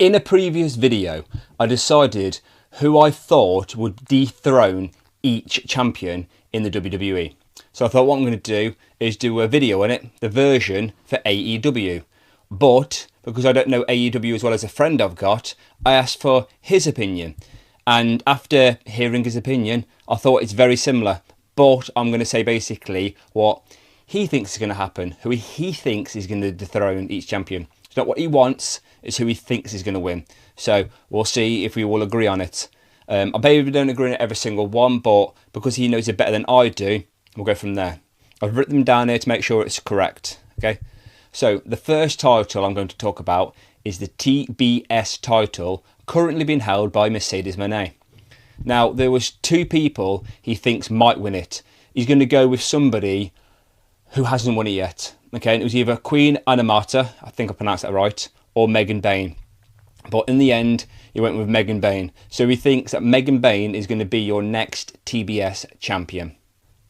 In a previous video, I decided who I thought would dethrone each champion in the WWE. So I thought what I'm going to do is do a video on it, the version for AEW. But because I don't know AEW as well as a friend I've got, I asked for his opinion. And after hearing his opinion, I thought it's very similar. But I'm going to say basically what he thinks is going to happen, who he thinks is going to dethrone each champion. It's not what he wants, it's who he thinks is going to win. So we'll see if we all agree on it. I bet we don't agree on every single one, but because he knows it better than I do, we'll go from there. I've written them down here to make sure it's correct. Okay. So the first title I'm going to talk about is the TBS title, currently being held by Mercedes Moné. Now, there was two people he thinks might win it. He's going to go with somebody who hasn't won it yet. Okay, and it was either Queen Anamata, I think I pronounced that right, or Megan Bayne. But in the end, he went with Megan Bayne. So he thinks that Megan Bayne is going to be your next TBS champion.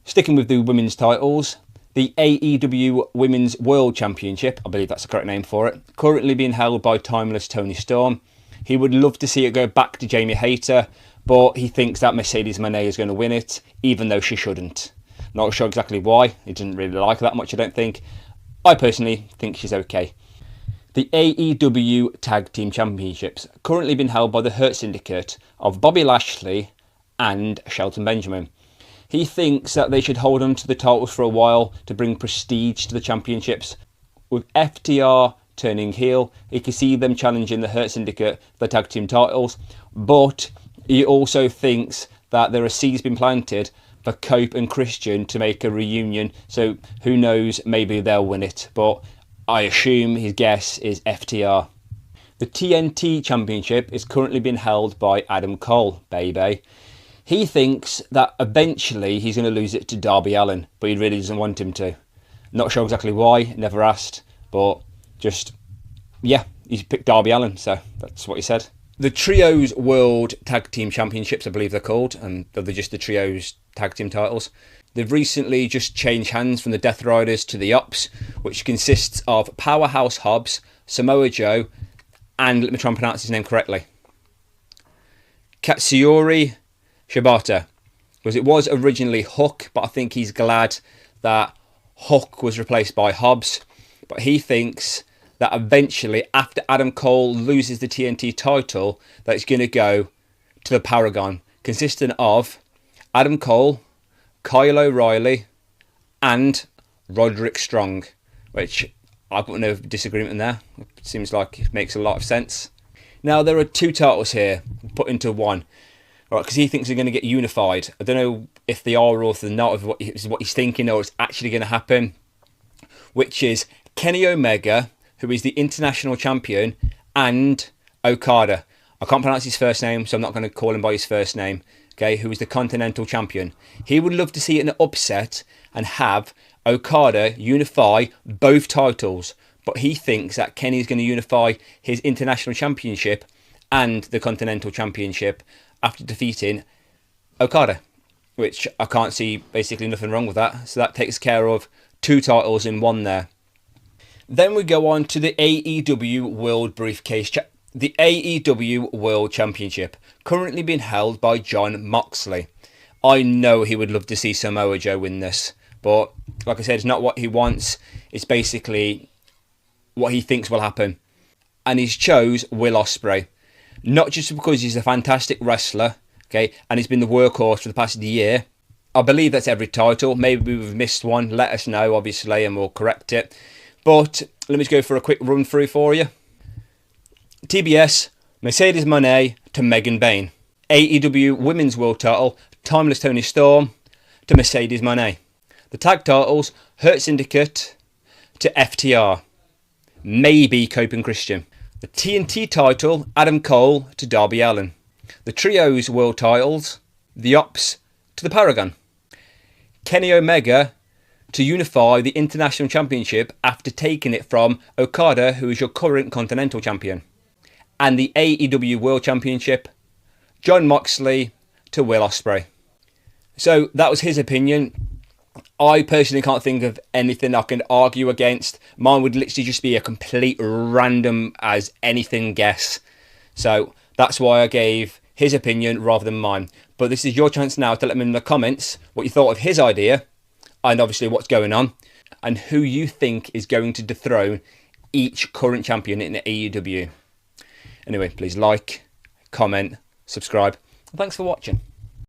Sticking with the women's titles, the AEW Women's World Championship, I believe that's the correct name for it, currently being held by Timeless Toni Storm. He would love to see it go back to Jamie Hayter, but he thinks that Mercedes Moné is going to win it, even though she shouldn't. Not sure exactly why. He didn't really like her that much, I don't think. I personally think she's okay. The AEW Tag Team Championships, currently being held by the Hurt Syndicate of Bobby Lashley and Shelton Benjamin. He thinks that they should hold on to the titles for a while to bring prestige to the championships. With FTR turning heel, he can see them challenging the Hurt Syndicate for the tag team titles, but he also thinks that there are seeds been planted for Cope and Christian to make a reunion, so who knows, maybe they'll win it, but I assume his guess is FTR. The TNT Championship is currently being held by Adam Cole, baby. He thinks that eventually he's going to lose it to Darby Allin, but he really doesn't want him to. Not sure exactly why, never asked, but just, yeah, he's picked Darby Allin, so that's what he said. The Trios World Tag Team Championships, I believe they're called, and they're just the Trios Tag Team titles. They've recently just changed hands from the Death Riders to the Ops, which consists of Powerhouse Hobbs, Samoa Joe, and let me try and pronounce his name correctly, Katsuyori Shibata. Because it was originally Hook, but I think he's glad that Hook was replaced by Hobbs. But he thinks that eventually, after Adam Cole loses the TNT title, that it's going to go to the Paragon, consisting of Adam Cole, Kyle O'Reilly, and Roderick Strong, which I've got no disagreement in there. It seems like it makes a lot of sense. Now, there are two titles here put into one, right? Because he thinks they're going to get unified. I don't know if they are or if they're not, if what he's thinking, or it's actually going to happen, which is Kenny Omega, who is the international champion, and Okada. I can't pronounce his first name, so I'm not going to call him by his first name. Okay, who is the continental champion. He would love to see an upset and have Okada unify both titles, but he thinks that Kenny is going to unify his international championship and the continental championship after defeating Okada, which I can't see basically nothing wrong with that. So that takes care of two titles in one there. Then we go on to the AEW World Briefcase the AEW World Championship, currently being held by Jon Moxley. I know he would love to see Samoa Joe win this, but like I said, it's not what he wants. It's basically what he thinks will happen. And he's chose Will Ospreay. Not just because he's a fantastic wrestler, okay, and he's been the workhorse for the past year. I believe that's every title. Maybe we've missed one. Let us know, obviously, and we'll correct it. But let me just go for a quick run through for you. TBS, Mercedes Moné to Megan Bayne. AEW Women's World Title, Timeless Toni Storm to Mercedes Moné. The tag titles, Hurt Syndicate to FTR. Maybe Cope and Christian. The TNT title, Adam Cole to Darby Allin. The Trios World Titles, the Ops to the Paragon. Kenny Omega to unify the International Championship after taking it from Okada, who is your current Continental Champion. And the AEW World Championship, Jon Moxley to Will Ospreay. So that was his opinion. I personally can't think of anything I can argue against. Mine would literally just be a complete random as anything guess. So that's why I gave his opinion rather than mine. But this is your chance now to let me know in the comments what you thought of his idea, and obviously what's going on, and who you think is going to dethrone each current champion in the AEW. Anyway, please like, comment, subscribe, and thanks for watching.